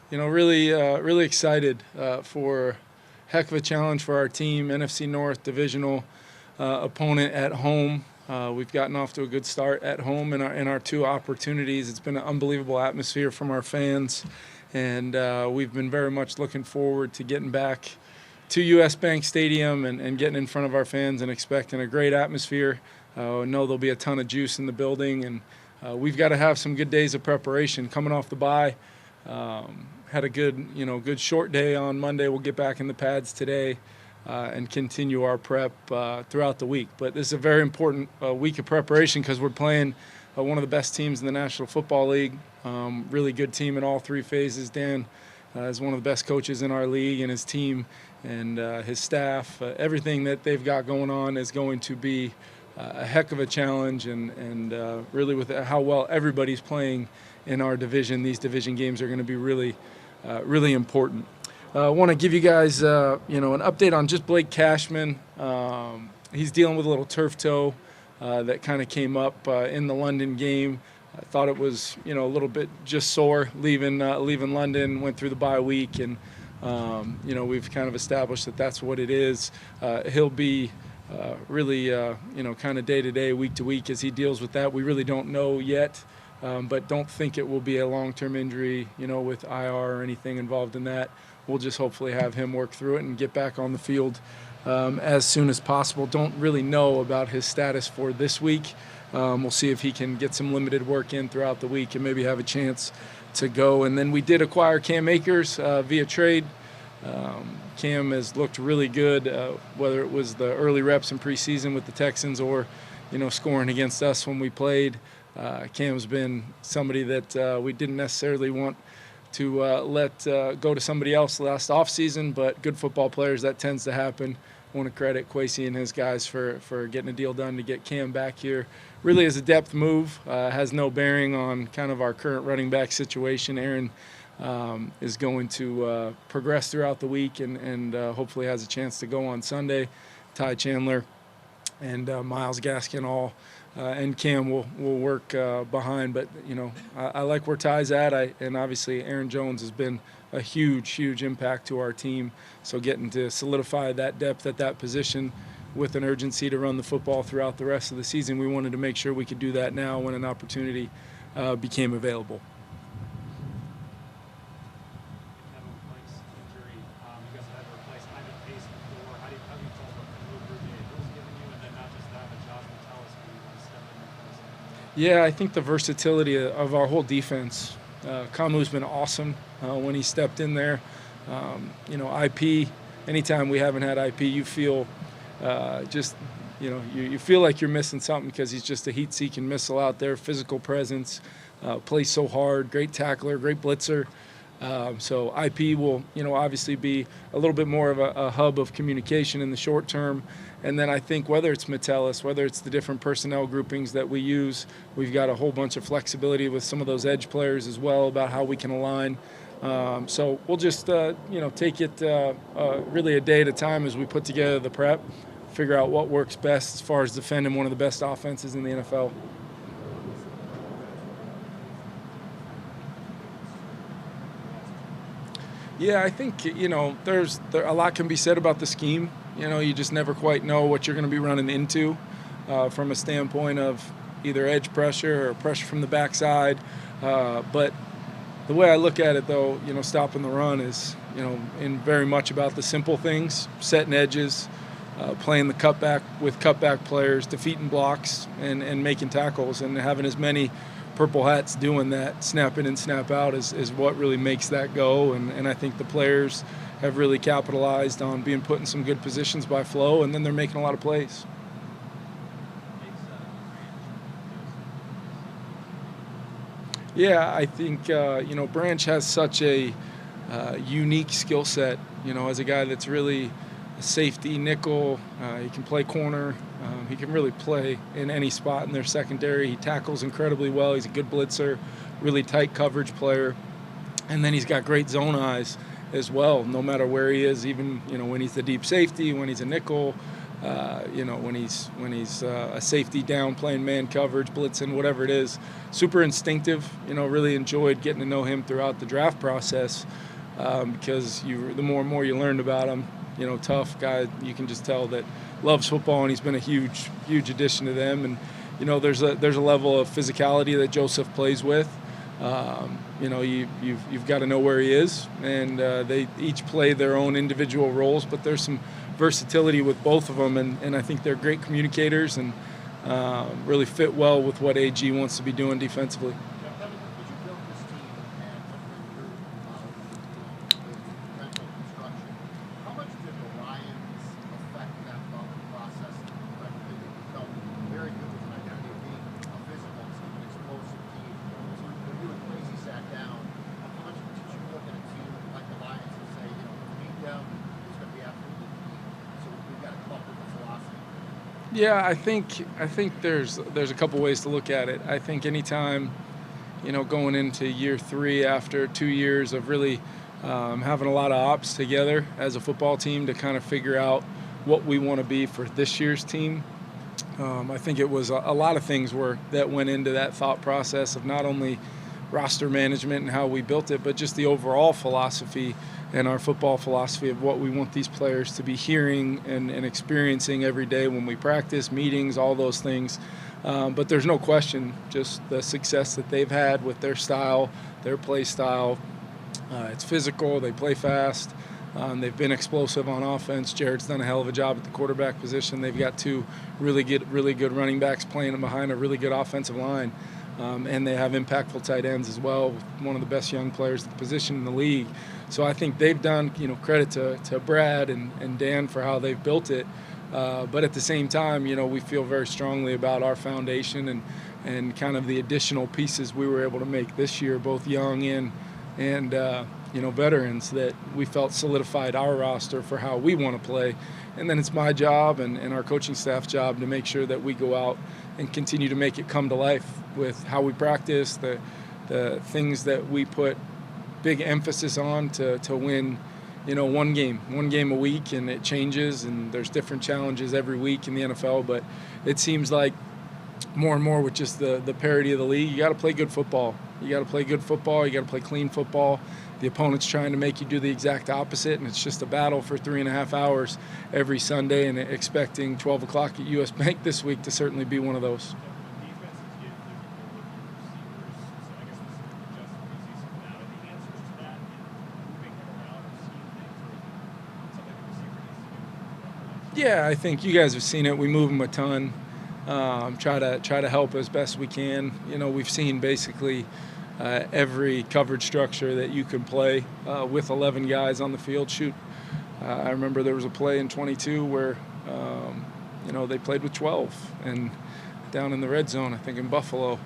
Really excited for a heck of a challenge for our team. NFC North divisional opponent at home. We've gotten off to a good start at home in our two opportunities. It's been an unbelievable atmosphere from our fans, and we've been very much looking forward to getting back to US Bank Stadium and getting in front of our fans and expecting a great atmosphere. I know there'll be a ton of juice in the building, and we've got to have some good days of preparation coming off the bye. Had a good short day on Monday. We'll get back in the pads today and continue our prep throughout the week. But this is a very important week of preparation because we're playing one of the best teams in the National Football League. Really good team in all three phases. Dan is one of the best coaches in our league, and his team and his staff, everything that they've got going on is going to be a heck of a challenge, and really with how well everybody's playing in our division, these division games are going to be really important. I want to give you guys an update on just Blake Cashman. He's dealing with a little turf toe that kind of came up in the London game. I thought it was a little bit just sore leaving London, went through the bye week, and we've kind of established that that's what it is. He'll be really kind of day to day, week to week as he deals with that. We really don't know yet. But don't think it will be a long-term injury, with IR or anything involved in that. We'll just hopefully have him work through it and get back on the field as soon as possible. Don't really know about his status for this week. We'll see if he can get some limited work in throughout the week and maybe have a chance to go. And then we did acquire Cam Akers via trade. Cam has looked really good, whether it was the early reps in preseason with the Texans or, scoring against us when we played. Cam's been somebody that we didn't necessarily want to let go to somebody else last offseason, but good football players, that tends to happen. I want to credit Kwesi and his guys for getting a deal done to get Cam back here. Really is a depth move, has no bearing on kind of our current running back situation. Aaron is going to progress throughout the week and hopefully has a chance to go on Sunday. Ty Chandler and Miles Gaskin all and Cam will work behind, but I like where Ty's at. And obviously Aaron Jones has been a huge impact to our team. So getting to solidify that depth at that position with an urgency to run the football throughout the rest of the season, we wanted to make sure we could do that now when an opportunity became available. Yeah, I think the versatility of our whole defense. Kamu's been awesome when he stepped in there. IP, anytime we haven't had IP, you feel you feel like you're missing something because he's just a heat-seeking missile out there, physical presence, plays so hard, great tackler, great blitzer. So IP will, obviously be a little bit more of a hub of communication in the short term. And then I think whether it's Metellus, whether it's the different personnel groupings that we use, we've got a whole bunch of flexibility with some of those edge players as well about how we can align. So we'll just, take it really a day at a time as we put together the prep, figure out what works best as far as defending one of the best offenses in the NFL. Yeah, I think, there's a lot can be said about the scheme. You just never quite know what you're going to be running into from a standpoint of either edge pressure or pressure from the backside. But the way I look at it, though, stopping the run is, in very much about the simple things, setting edges, playing the cutback with cutback players, defeating blocks, and making tackles, and having as many purple hats doing that, snap in and snap out, is what really makes that go. And I think the players have really capitalized on being put in some good positions by Flo, and then they're making a lot of plays. Yeah, I think, Branch has such a unique skill set, as a guy that's really a safety, nickel. He can play corner. He can really play in any spot in their secondary. He tackles incredibly well. He's a good blitzer, really tight coverage player. And then he's got great zone eyes as well, no matter where he is, even when he's the deep safety, when he's a nickel. when he's a safety down playing man coverage, blitzing, whatever it is. Super instinctive. Really enjoyed getting to know him throughout the draft process because the more and more you learned about him, tough guy. You can just tell that loves football, and he's been a huge addition to them. And there's a level of physicality that Joseph plays with. You've got to know where he is, and they each play their own individual roles, but there's some versatility with both of them, and I think they're great communicators and really fit well with what AG wants to be doing defensively. Yeah, I think there's a couple ways to look at it. I think anytime, going into year 3 after 2 years of really having a lot of ops together as a football team to kind of figure out what we want to be for this year's team, I think it was a lot of things that went into that thought process of not only roster management and how we built it, but just the overall philosophy and our football philosophy of what we want these players to be hearing and experiencing every day when we practice, meetings, all those things. But there's no question just the success that they've had with their style, their play style. It's physical, they play fast, they've been explosive on offense. Jared's done a hell of a job at the quarterback position. They've got 2 really good running backs playing behind a really good offensive line. And they have impactful tight ends as well, one of the best young players at the position in the league. So I think they've done, credit to Brad and Dan for how they've built it. But at the same time, we feel very strongly about our foundation and kind of the additional pieces we were able to make this year, both young and veterans, that we felt solidified our roster for how we want to play. And then it's my job and our coaching staff's job to make sure that we go out and continue to make it come to life with how we practice, the things that we put big emphasis on to win, one game a week, and it changes, and there's different challenges every week in the NFL, but it seems like more and more with just the parity of the league, you got to play good football. You got to play good football. You got to play clean football. The opponent's trying to make you do the exact opposite, and it's just a battle for 3.5 hours every Sunday, and expecting 12 o'clock at U.S. Bank this week to certainly be one of those. Yeah, I think you guys have seen it. We move them a ton. Try to help as best we can. We've seen basically every coverage structure that you can play with 11 guys on the field. Shoot, I remember there was a play in 22 where they played with 12 and down in the red zone, I think in Buffalo,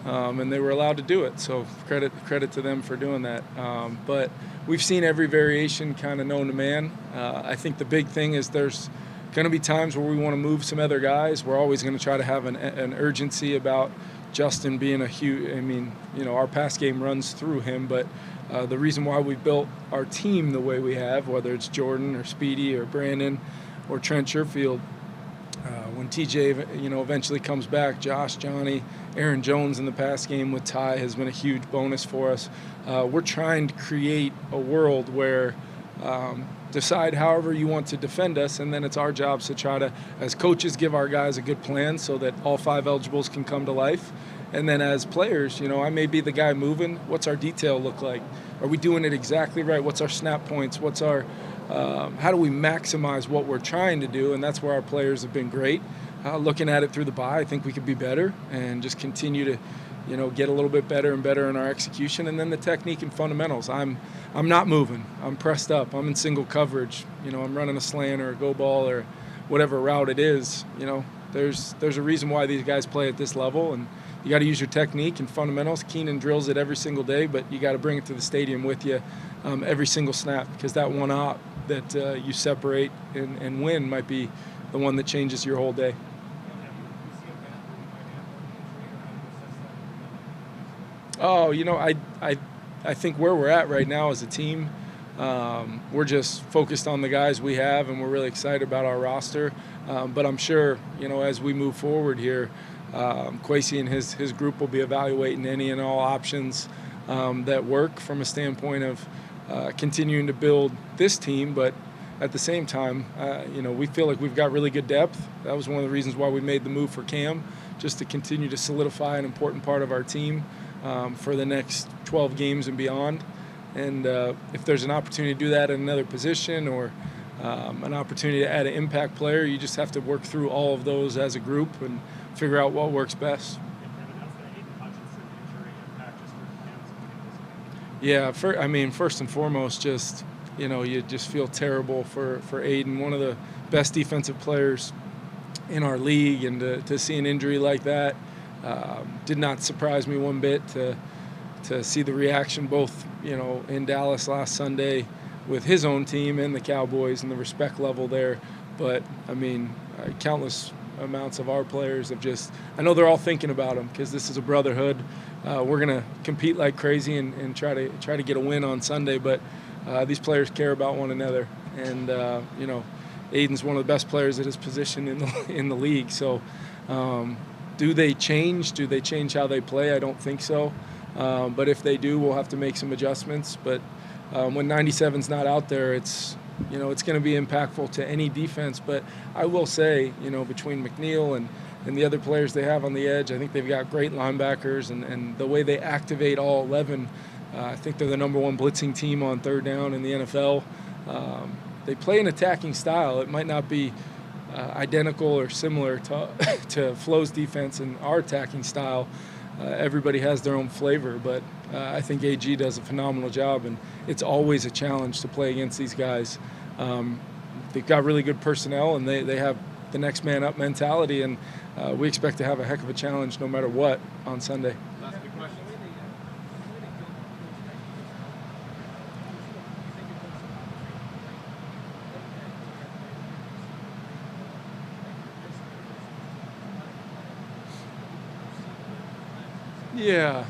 and they were allowed to do it. So credit to them for doing that. But we've seen every variation kind of known to man. I think the big thing is there's going to be times where we want to move some other guys. We're always going to try to have an urgency about Justin being a huge, our pass game runs through him, but the reason why we built our team the way we have, whether it's Jordan or Speedy or Brandon or Trent Sherfield, when TJ, eventually comes back, Josh, Johnny, Aaron Jones in the pass game with Ty has been a huge bonus for us. We're trying to create a world where decide however you want to defend us, and then it's our jobs to try to, as coaches, give our guys a good plan so that all 5 eligibles can come to life. And then as players, I may be the guy moving. What's our detail look like? Are we doing it exactly right? What's our snap points? What's our how do we maximize what we're trying to do? And that's where our players have been great. Looking at it through the bye, I think we could be better and just continue to get a little bit better and better in our execution. And then the technique and fundamentals. I'm not moving. I'm pressed up. I'm in single coverage. I'm running a slant or a go ball or whatever route it is. There's a reason why these guys play at this level, and you got to use your technique and fundamentals. Keenan drills it every single day, but you got to bring it to the stadium with you every single snap, because that one op that you separate and win might be the one that changes your whole day. Oh, I think where we're at right now as a team, We're just focused on the guys we have, and we're really excited about our roster. But I'm sure, as we move forward here, Kwesi and his group will be evaluating any and all options that work from a standpoint of continuing to build this team. But at the same time, we feel like we've got really good depth. That was one of the reasons why we made the move for Cam, just to continue to solidify an important part of our team for the next 12 games and beyond. And if there's an opportunity to do that in another position or an opportunity to add an impact player, you just have to work through all of those as a group and figure out what works best. Yeah, first and foremost, just you just feel terrible for Aiden, one of the best defensive players in our league, and to see an injury like that did not surprise me one bit. To see the reaction both in Dallas last Sunday with his own team and the Cowboys and the respect level there, but countless amounts of our players have I know they're all thinking about him because this is a brotherhood. We're gonna compete like crazy and try to get a win on Sunday, but these players care about one another, and Aiden's one of the best players at his position in the league. So do they change? Do they change how they play? I don't think so. But if they do, we'll have to make some adjustments. But when 97's not out there, it's going to be impactful to any defense. But I will say, between McNeil and the other players they have on the edge, I think they've got great linebackers, and the way they activate all 11, I think they're the number 1 blitzing team on third down in the NFL. They play an attacking style. It might not be identical or similar to Flo's defense and our attacking style. Everybody has their own flavor, but I think AG does a phenomenal job, and it's always a challenge to play against these guys. They've got really good personnel, and they have the next man up mentality, and we expect to have a heck of a challenge no matter what on Sunday. Last big question. Yeah,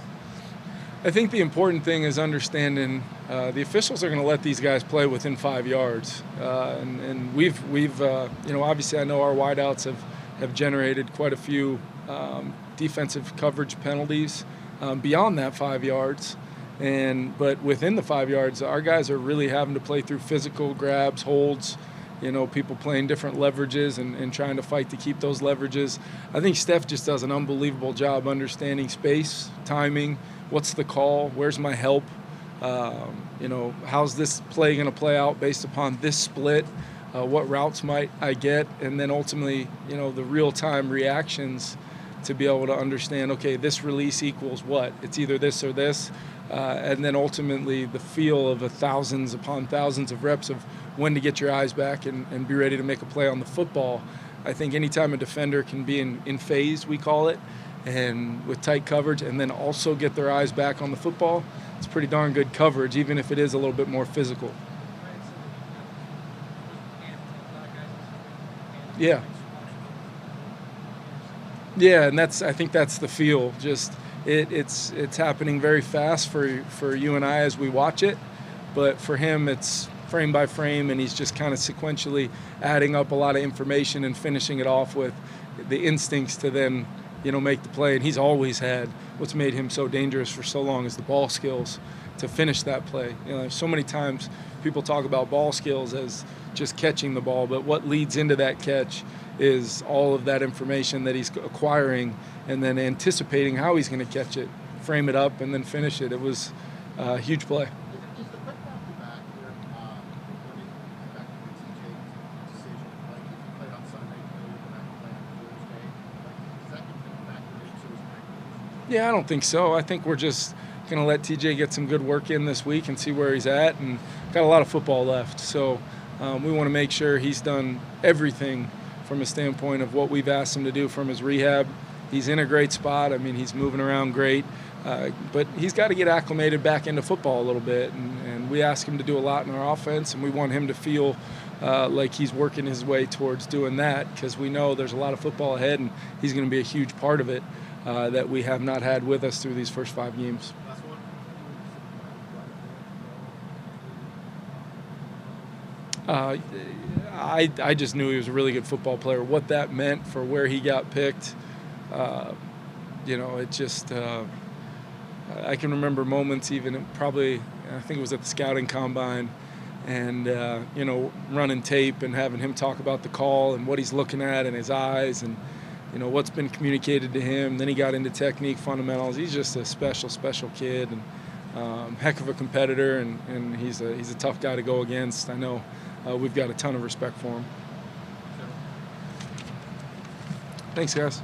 I think the important thing is understanding the officials are going to let these guys play within 5 yards, and we've obviously I know our wideouts have generated quite a few defensive coverage penalties beyond that 5 yards, but within the 5 yards, our guys are really having to play through physical grabs, holds. People playing different leverages and trying to fight to keep those leverages. I think Steph just does an unbelievable job understanding space, timing, what's the call, where's my help, how's this play going to play out based upon this split, what routes might I get, and then ultimately, the real-time reactions to be able to understand, okay, this release equals what? It's either this or this, and then ultimately the feel of thousands upon thousands of reps of when to get your eyes back and be ready to make a play on the football. I think anytime a defender can be in phase, we call it, and with tight coverage, and then also get their eyes back on the football, it's pretty darn good coverage, even if it is a little bit more physical. Yeah. Yeah, and I think that's the feel. Just it's happening very fast for you and I as we watch it, but for him it's frame by frame, and he's just kind of sequentially adding up a lot of information and finishing it off with the instincts to then make the play. And he's always had what's made him so dangerous for so long is the ball skills to finish that play. So many times people talk about ball skills as just catching the ball, but what leads into that catch is all of that information that he's acquiring and then anticipating how he's going to catch it, frame it up, and then finish it. It was a huge play. Is the quick back to back here, back to the TJ decision, like if you played on Sunday, maybe you back to play on Thursday, does that get the factor into his practice? Yeah, I don't think so. I think we're just going to let TJ get some good work in this week and see where he's at, and got a lot of football left. So we want to make sure he's done everything from a standpoint of what we've asked him to do from his rehab. He's in a great spot. He's moving around great, but he's got to get acclimated back into football a little bit, and we ask him to do a lot in our offense, and we want him to feel like he's working his way towards doing that, because we know there's a lot of football ahead, and he's going to be a huge part of it that we have not had with us through these first 5 games. Last one. I just knew he was a really good football player. What that meant for where he got picked, it just I can remember moments even probably I think it was at the scouting combine and running tape and having him talk about the call and what he's looking at in his eyes and what's been communicated to him. Then he got into technique fundamentals. He's just a special kid and heck of a competitor, and he's a tough guy to go against. I know we've got a ton of respect for him. Thanks, guys.